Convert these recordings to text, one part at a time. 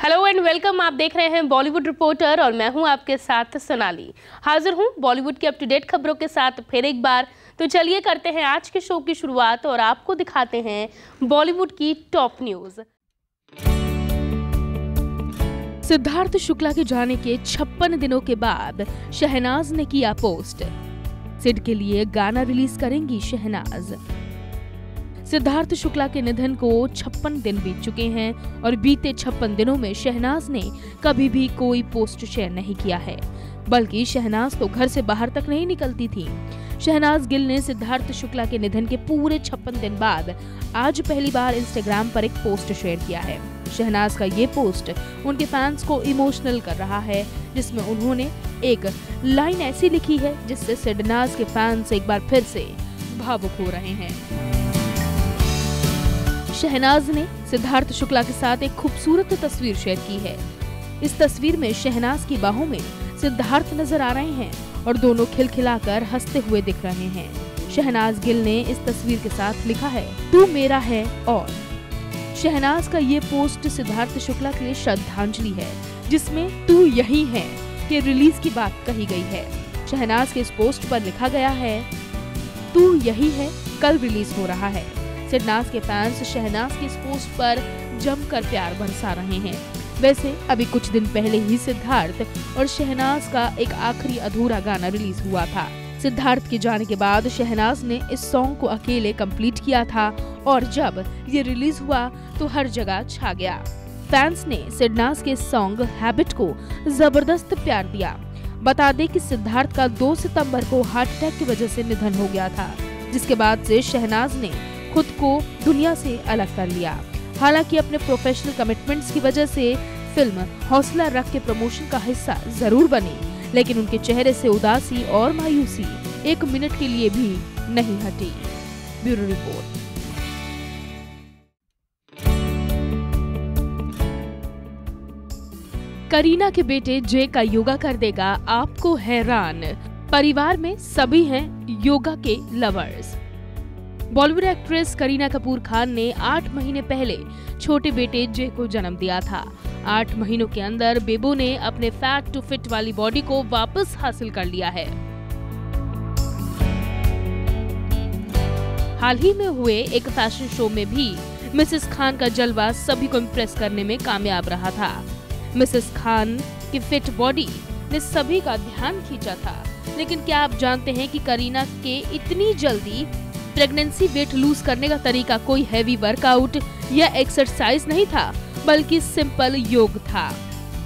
Hello and welcome. आप देख रहे हैं बॉलीवुड रिपोर्टर और मैं हूं आपके साथ सोनाली। हाजिर हूं बॉलीवुड की अप टू डेट खबरों के साथ फिर एक बार। तो चलिए करते हैं आज के शो की शुरुआत और आपको दिखाते हैं बॉलीवुड की टॉप न्यूज। सिद्धार्थ शुक्ला के जाने के 56 दिनों के बाद शहनाज ने किया पोस्ट। सिड के लिए गाना रिलीज करेंगी शहनाज। सिद्धार्थ शुक्ला के निधन को 56 दिन बीत चुके हैं और बीते 56 दिनों में शहनाज ने कभी भी कोई पोस्ट शेयर नहीं किया है, बल्कि शहनाज तो घर से बाहर तक नहीं निकलती थी। शहनाज गिल ने सिद्धार्थ शुक्ला के निधन के पूरे 56 दिन बाद आज पहली बार इंस्टाग्राम पर एक पोस्ट शेयर किया है। शहनाज का ये पोस्ट उनके फैंस को इमोशनल कर रहा है, जिसमें उन्होंने एक लाइन ऐसी लिखी है जिससे शहनाज के फैंस एक बार फिर से भावुक हो रहे हैं। शहनाज ने सिद्धार्थ शुक्ला के साथ एक खूबसूरत तस्वीर शेयर की है। इस तस्वीर में शहनाज की बाहों में सिद्धार्थ नजर आ रहे हैं और दोनों खिलखिलाकर हंसते हुए दिख रहे हैं। शहनाज गिल ने इस तस्वीर के साथ लिखा है, तू मेरा है। और शहनाज का ये पोस्ट सिद्धार्थ शुक्ला के लिए श्रद्धांजलि है, जिसमें तू यही है के रिलीज की बात कही गई है। शहनाज के इस पोस्ट पर लिखा गया है, तू यही है कल रिलीज हो रहा है। शहनाज के फैंस शहनाज के इस पोस्ट पर जमकर प्यार बरसा रहे हैं। वैसे अभी कुछ दिन पहले ही सिद्धार्थ और शहनाज का एक आखिरी अधूरा गाना रिलीज हुआ था। सिद्धार्थ के जाने के बाद शहनाज ने इस सॉन्ग को अकेले कंप्लीट किया था और जब ये रिलीज हुआ तो हर जगह छा गया। फैंस ने शहनाज के सॉन्ग हैबिट को जबरदस्त प्यार दिया। बता दें कि सिद्धार्थ का 2 सितंबर को हार्ट अटैक की वजह से निधन हो गया था, जिसके बाद से शहनाज ने खुद को दुनिया से अलग कर लिया। हालांकि अपने प्रोफेशनल कमिटमेंट्स की वजह से फिल्म हौसला रख के प्रमोशन का हिस्सा जरूर बनी, लेकिन उनके चेहरे से उदासी और मायूसी एक मिनट के लिए भी नहीं हटी। Bureau report. करीना के बेटे जे का योगा कर देगा आपको हैरान। परिवार में सभी हैं योगा के लवर्स। बॉलीवुड एक्ट्रेस करीना कपूर खान ने 8 महीने पहले छोटे बेटे जे को जन्म दिया था। 8 महीनों के अंदर बेबो ने अपने फैट टू फिट वाली बॉडी को वापस हासिल कर लिया है। हाल ही में हुए एक फैशन शो में भी मिसेस खान का जलवा सभी को इम्प्रेस करने में कामयाब रहा था। मिसेस खान की फिट बॉडी ने सभी का ध्यान खींचा था। लेकिन क्या आप जानते हैं कि करीना के इतनी जल्दी प्रेगनेंसी वेट लूज करने का तरीका कोई हैवी वर्कआउट या एक्सरसाइज नहीं था, बल्कि सिंपल योग था।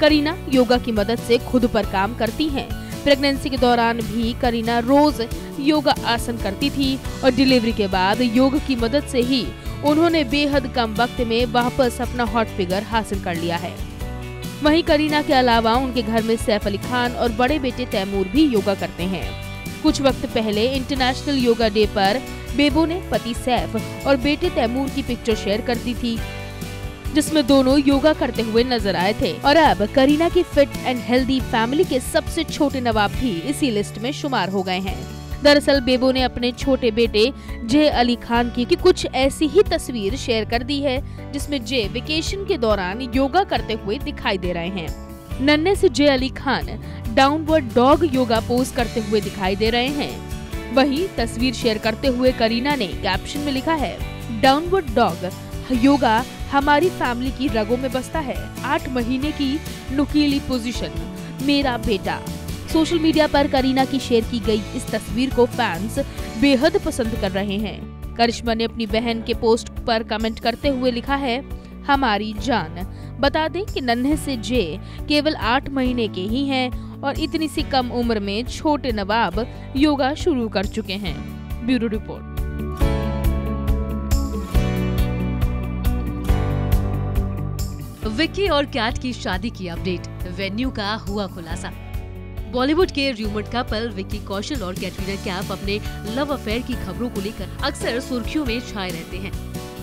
करीना योगा की मदद से खुद पर काम करती हैं। प्रेगनेंसी के दौरान भी करीना रोज योगा आसन करती थी और डिलीवरी के बाद योग की मदद से ही उन्होंने बेहद कम वक्त में वापस अपना हॉट फिगर हासिल कर लिया है। वहीं करीना के अलावा उनके घर में सैफ अली खान और बड़े बेटे तैमूर भी योगा करते हैं। कुछ वक्त पहले इंटरनेशनल योगा डे पर बेबो ने पति सैफ और बेटे तैमूर की पिक्चर शेयर कर दी थी, जिसमें दोनों योगा करते हुए नजर आए थे। और अब करीना की फिट एंड हेल्दी फैमिली के सबसे छोटे नवाब भी इसी लिस्ट में शुमार हो गए हैं। दरअसल बेबो ने अपने छोटे बेटे जे अली खान की कुछ ऐसी ही तस्वीर शेयर कर दी है, जिसमें जे वेकेशन के दौरान योगा करते हुए दिखाई दे रहे हैं। नन्हे से Jeh Ali Khan downward dog yoga pose करते हुए दिखाई दे रहे हैं। वहीं तस्वीर शेयर करते हुए करीना ने कैप्शन में लिखा है, डाउनवर्ड डॉग योगा हमारी फैमिली की रगों में बसता है। 8 महीने की नुकीली पोजीशन, मेरा बेटा। सोशल मीडिया पर करीना की शेयर की गई इस तस्वीर को फैंस बेहद पसंद कर रहे हैं। करिश्मा ने अपनी बहन के पोस्ट पर कमेंट करते हुए लिखा है, हमारी जान। बता दें कि नन्हे से जे केवल 8 महीने के ही हैं और इतनी सी कम उम्र में छोटे नवाब योगा शुरू कर चुके हैं। Bureau report. विक्की और कैट की शादी की अपडेट, वेन्यू का हुआ खुलासा। बॉलीवुड के र्यूमर्ड कपल विक्की कौशल और कैटरीना कैफ अपने लव अफेयर की खबरों को लेकर अक्सर सुर्खियों में छाए रहते हैं।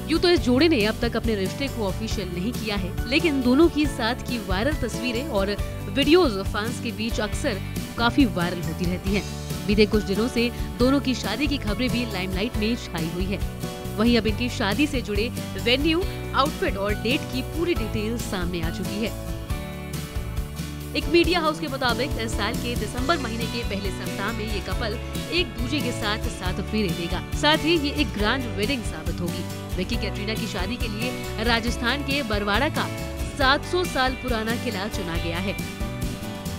यूँ तो इस जोड़े ने अब तक अपने रिश्ते को ऑफिशियल नहीं किया है, लेकिन दोनों की साथ की वायरल तस्वीरें और वीडियोस फैंस के बीच अक्सर काफी वायरल होती रहती हैं। बीते कुछ दिनों से दोनों की शादी की खबरें भी लाइमलाइट में छाई हुई है। वहीं अब इनकी शादी से जुड़े वेन्यू, आउटफिट और डेट की पूरी डिटेल सामने आ चुकी है। एक मीडिया हाउस के मुताबिक इस साल के दिसंबर महीने के पहले सप्ताह में ये कपल एक दूसरे के साथ 7 फेरे देगा। साथ ही ये एक ग्रैंड वेडिंग साबित होगी। विक्की कैटरीना की शादी के लिए राजस्थान के बरवाड़ा का 700 साल पुराना किला चुना गया है।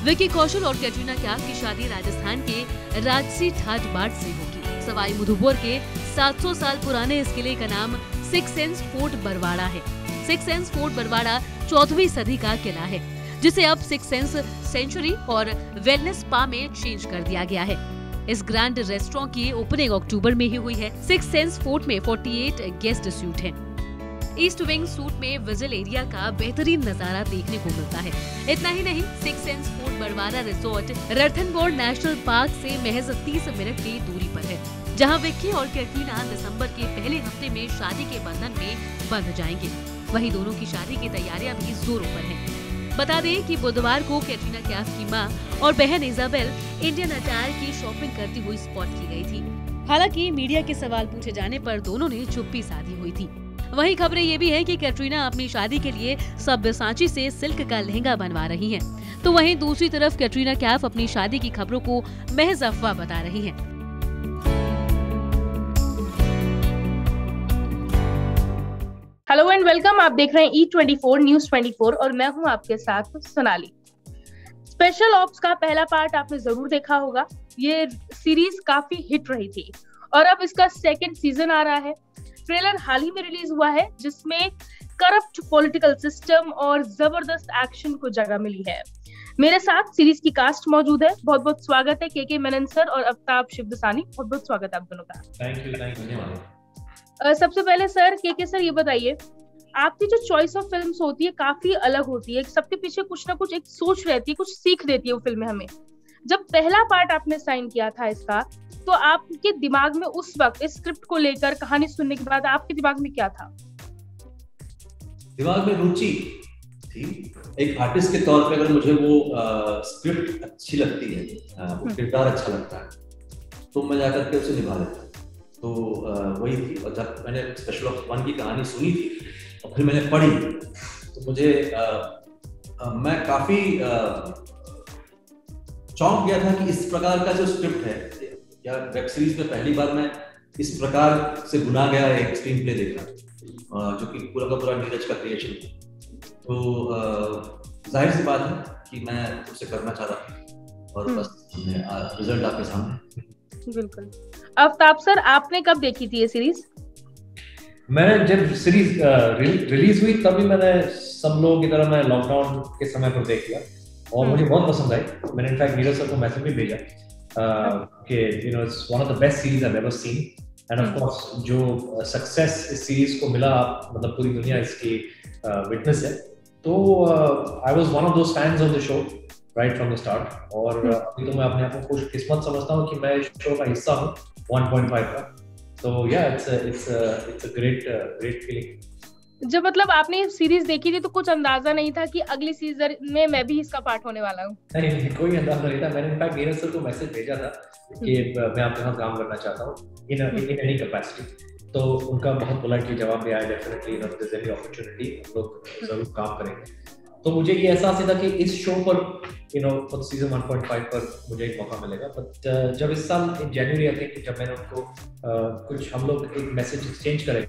विक्की कौशल और कैटरीना कैफ की शादी राजस्थान के राजसी ठाठ बाट से होगी। सवाई माधोपुर के 700 साल पुराने इस किले का नाम सिक्स सेंस फोर्ट बरवाड़ा है। सिक्स सेंस फोर्ट बरवाड़ा 14वीं सदी का किला है, जिसे अब सिक्स सेंस सेंचुरी और वेलनेस स्पा में चेंज कर दिया गया है। इस ग्रैंड रेस्टोरेंट की ओपनिंग अक्टूबर में ही हुई है। सिक्स सेंस फोर्ट में 48 गेस्ट सूट हैं। ईस्ट विंग सूट में विजिल एरिया का बेहतरीन नजारा देखने को मिलता है। इतना ही नहीं, six senses fort Barwada resort Ranthambore national park से महज 30 मिनट की दूरी पर है, जहां विक्की और कैटरीना दिसंबर के पहले हफ्ते में शादी के बंधन में बंध जाएंगे। वहीं दोनों की शादी की तैयारियां भी जोरों पर हैं। बता दें कि बुधवार को कैटरीना कैफ की मां और बहन इजाबेल इंडियन अटायर की शॉपिंग करती हुई स्पॉट की गई थी। हालांकि मीडिया के सवाल पूछे जाने पर दोनों ने चुप्पी साधी हुई थी। वहीं खबरें ये भी हैं कि कैटरीना अपनी शादी के लिए सब्यसाची से सिल्क का लहंगा बनवा रही हैं, तो वहीं दूसरी तरफ कैटरीना कैफ अपनी शादी की खबरों को महज अफवाह बता रही हैं। हेलो एंड वेलकम, आप देख रहे हैं E24 न्यूज़ 24 और मैं हूं आपके साथ सोनाली। स्पेशल ऑप्स का पहला पार्ट आपने जरूर देखा होगा। ये सीरीज काफी हिट रही थी और अब इसका सेकंड सीजन आ रहा है। ट्रेलर हाल ही में रिलीज हुआ है, जिसमें करप्ट पॉलिटिकल सिस्टम और जबरदस्त एक्शन को जगह मिली है। मेरे साथ सीरीज की कास्ट मौजूद है। बहुत बहुत स्वागत है के मेनन सर और अफ्ताब शिवदसानी। बहुत बहुत स्वागत है आप दोनों का। थैंक यू धन्यवाद। सबसे पहले सर के सर ये बताइए, आपकी जो चॉइस ऑफ फिल्म्स होती है काफी अलग होती है। सबके पीछे कुछ ना कुछ एक सोच रहती है, कुछ सीख देती है वो फिल्में हमें। जब पहला पार्ट आपने साइन किया था इसका, तो आपके दिमाग में उस वक्त इस स्क्रिप्ट को लेकर कहानी सुनने के बाद आपके दिमाग में क्या था? दिमाग में रुचि थी। एक आर्टिस्ट के तौर पे अगर मुझे वो स्क्रिप्ट अच्छी लगती है, वो किरदार अच्छा लगता है, तो मैं जाकर के उसे निभा लेता। तो वही थी। और जब मैंने स्पेशल ऑप्स 1 की कहानी सुनी थी और फिर मैंने पढ़ी, तो मुझे मैं काफी चौंक गया था कि इस प्रकार का जो स्क्रिप्ट है, या वेब सीरीज में पहली बार मैं इस प्रकार से बुना गया एक स्क्रीन प्ले देखा, जो कि पूरा का पूरा नीरज का क्रिएशन था। तो जाहिर सी बात है कि मैं उसे करना चाह रहा था और बस रिजल्ट आपके सामने। बिल्कुल। अफ्ताब सर, आपने कब देखी थी ये सीरीज? मैंने जब सीरीज रिलीज हुई तभी मैंने सब लोगों की तरह मैं लॉकडाउन के समय पर देख लिया और मुझे बहुत पसंद आई। मैंने इनफैक्ट नीरज सर को मैसेज भी भेजा कि you know it's one of the best series I have ever seen. End of course जो सक्सेस इस सीरीज को मिला, मतलब पूरी दुनिया इसकी विटनेस है। तो I was one of those fans of the show right from the start. और अभी तो मैं अपने आप को खुशकिस्मत समझता हूँ कि मैं इस शो का हिस्सा हूँ 1.5 का। तो या इट्स अ ग्रेट फीलिंग। जब मतलब आपने सीरीज देखी थी तो कुछ अंदाजा नहीं था कि अगली सीजन में मैं भी इसका पार्ट होने वाला हूँ? नहीं, कोई अंदाजा नहीं था। मैंने इनफैक्ट नीरज सर को मैसेज भेजा था कि मैं आपके साथ काम करना चाहता हूँ इन एनी कैपेसिटी। तो उनका बहुत पोलाइटली जवाब भी आया, definitely if there is any opportunity हम लोग जरूर काम करेंगे। तो मुझे ये एहसास था कि इस शो पर फॉर सीजन 1.5 पर मुझे एक मौका मिलेगा। बट जब इस साल इन जनवरी आई थिंक जब मैंने उनको कुछ हम लोग एक मैसेज एक्सचेंज करे,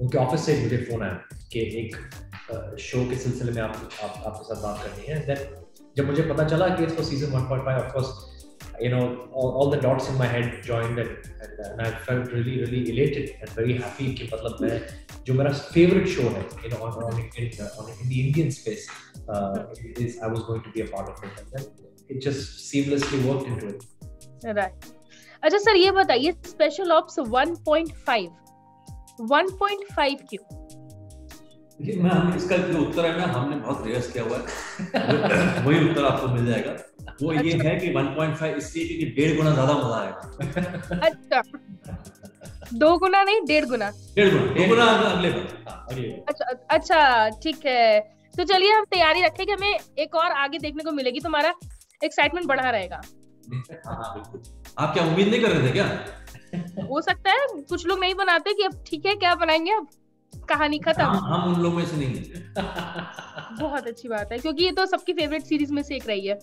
उनके ऑफिस से मुझे फोन आया कि एक शो के सिलसिले में आपके साथ बात करनी है। देन जब मुझे पता चला कि it's for season 1.5, of course all the dots in my head joined and I felt really elated and very happy कि मतलब मैं जो मेरा favorite show है on the Indian space is I was going to be a part of it, and then it just seamlessly worked into it. Right. अच्छा sir, ये बताइए special ops 1.5 क्यों? देखिए, मैं इसका जो उत्तर है ना, हमने बहुत रिहर्स किया हुआ है। वही उत्तर आपको मिल जाएगा। वो ये है कि 1.5 इसलिए क्योंकि 1.5 गुना ज्यादा मजा आएगा। अच्छा, 2 गुना नहीं, 1.5 गुना। 1.5 गुना अगले बार। अच्छा ठीक है। तो चलिए हम तैयारी रखें कि हमें एक और आगे देखने को मिलेगी, तो हमारा एक्साइटमेंट बढ़ा रहेगा। हाँ बिल्कुल। आप क्या उम्मीद नहीं कर रहे थे क्या? हो सकता है कुछ लोग नहीं बनाते कि अब ठीक है क्या बनाएंगे, अब कहानी खत्म। हम उन लोगों में से नहीं हैं। बहुत अच्छी बात है, क्योंकि ये तो सबकी फेवरेट सीरीज में से एक रही है।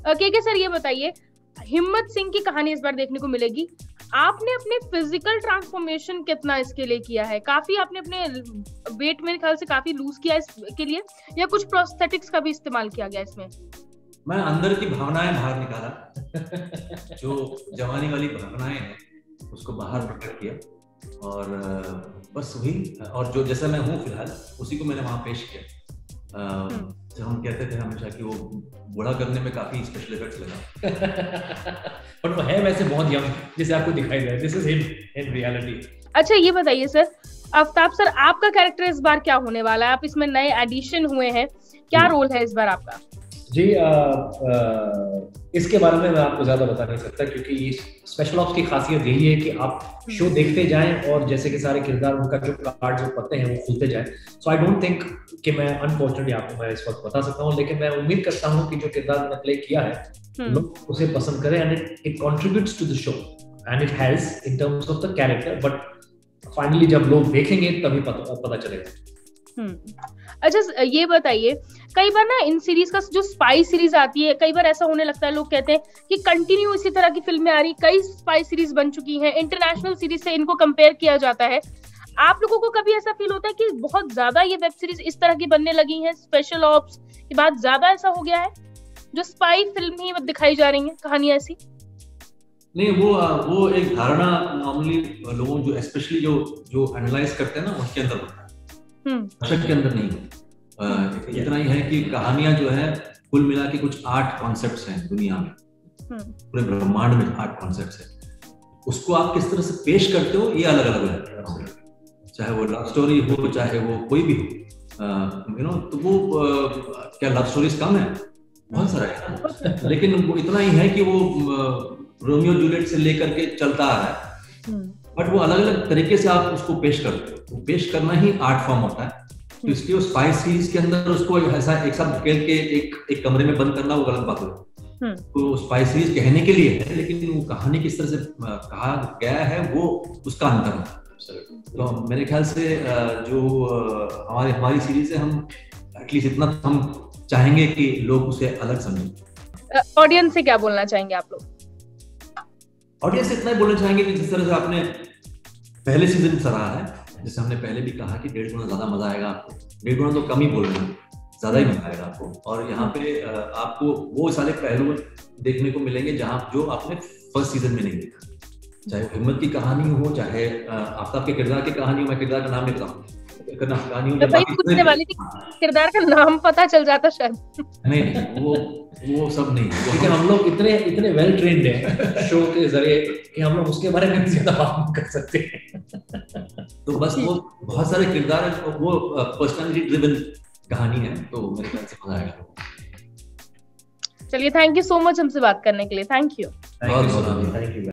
के सर ये बताइए, हिम्मत सिंह की कहानी इस बार देखने को मिलेगी। आपने अपने फिजिकल ट्रांसफॉर्मेशन कितना इसके लिए किया है? काफी आपने अपने वेट मेरे ख्याल से काफी लूज किया इसके लिए, या कुछ प्रोस्थेटिक्स का भी इस्तेमाल किया गया इसमें? मैं अंदर की भावनाएं बाहर निकाला, जो जवानी वाली भावनाएं हैं उसको बाहर प्रकट किया, और बस वही, और जो जैसा मैं हूँ फिलहाल उसी को मैंने वहां पेश किया। जो हम कहते थे हमेशा कि वो बूढ़ा करने में काफी स्पेशल इफेक्ट्स लगा। और वो है वैसे बहुत यंग, जैसे आपको दिखाई दे रहा है। This is him in reality. अच्छा ये बताइए सर, आफ्ताब सर आपका कैरेक्टर इस बार क्या होने वाला है? आप इसमें नए एडिशन हुए हैं, क्या रोल है इस बार आपका? जी इसके बारे में मैं आपको ज्यादा बता नहीं सकता, क्योंकि स्पेशल ऑप्स की खासियत यही है कि आप शो देखते जाएं और जैसे कि सारे किरदार उनका जो कार्ड जो पते हैं वो खुलते जाएं। सो आई डोंट थिंक कि मैं अनफॉर्चुनेटली आपको मैं इस वक्त बता सकता हूं, लेकिन मैं उम्मीद करता हूं कि जो किरदार मैंने प्ले किया है लोग उसे पसंद करें, and it contributes to the show and it helps in terms of the character, but finally जब लोग देखेंगे तभी पता चलेगा। अच्छा ये बताइए, कई बार ना इन सीरीज का जो स्पाई सीरीज आती है, कई बार ऐसा होने लगता है, लोग कहते हैं कि कंटिन्यू इसी तरह की फिल्में आ रही, कई स्पाई सीरीज बन चुकी हैं, इंटरनेशनल सीरीज से इनको कंपेयर किया जाता है। आप लोगों को कभी ऐसा फील होता है कि बहुत ज्यादा ये वेब सीरीज इस तरह की बनने लगी हैं, स्पेशल ऑप्स के बाद ज्यादा ऐसा हो गया है, जो स्पाई फिल्म ही दिखाई जा रही है, कहानियां ऐसी? नहीं, वो एक धारणा नॉर्मली लोगों जो स्पेशली जो एनालाइज करते हैं ना उनके अंदर होता है, दर्शक के अंदर नहीं। इतना ही है कि कहानियां जो है कुल मिला के कुछ 8 कॉन्सेप्ट्स हैं दुनिया में, पूरे ब्रह्मांड में 8 कॉन्सेप्ट्स हैं। उसको आप किस तरह से पेश करते हो ये अलग अलग है, चाहे वो लव स्टोरी हो चाहे वो कोई भी हो, तो वो क्या लव स्टोरीज कम है? बहुत सारा है, लेकिन वो इतना ही है कि वो रोमियो जूलियट से लेकर के चलता आ रहा है, बट वो अलग अलग तरीके से आप उसको पेश करते हो। तो पेश करना ही आर्ट फॉर्म होता है। तो इसलिए उस स्पाई सीरीज के अंदर उसको ऐसा एक साथ धकेल के एक कमरे में बंद करना वो गलत बात है। तो स्पाई सीरीज कहने के लिए है, लेकिन वो कहानी किस तरह से कहा गया है वो उसका अंतर है। तो मेरे ख्याल से जो हमारी सीरीज है, हम एटलीस्ट इतना हम चाहेंगे कि लोग उसे अलग समझें। ऑडियंस से क्या बोलना चाहेंगे आप लोग? ऑडियंस से इतना ही बोलना चाहेंगे कि जिस तरह से आपने पहले सीजन सराहा है, जैसे हमने पहले भी कहा कि 1.5 गुना ज्यादा मजा आएगा आपको, 1.5 गुना तो कम ही बोल रहे हैं, ज्यादा ही मजा आएगा आपको। और यहाँ पे आपको वो सारे पहलू देखने को मिलेंगे जो आपने फर्स्ट सीजन में नहीं देखा, चाहे हिम्मत की कहानी हो, चाहे आफ्ताब के किरदार की कहानी हो। मैं किरदार का नाम नहीं बताऊँ, कहानी हो, पूछने वाली थी, किरदार का नाम पता चल जाता शायद। नहीं, वो सब नहीं, लेकिन हम लोग इतने वेल ट्रेन्ड हैं शो के जरिए कि हम लोग उसके बारे में ज्यादा बात कर सकते हैं। तो बस वो बहुत सारे किरदार हैं, वो पर्सनालिटी ड्रिवन कहानी है, तो मेरे ख्याल से मजा आएगा। चलिए, थैंक यू सो मच हमसे बात करने के लिए। Thank you.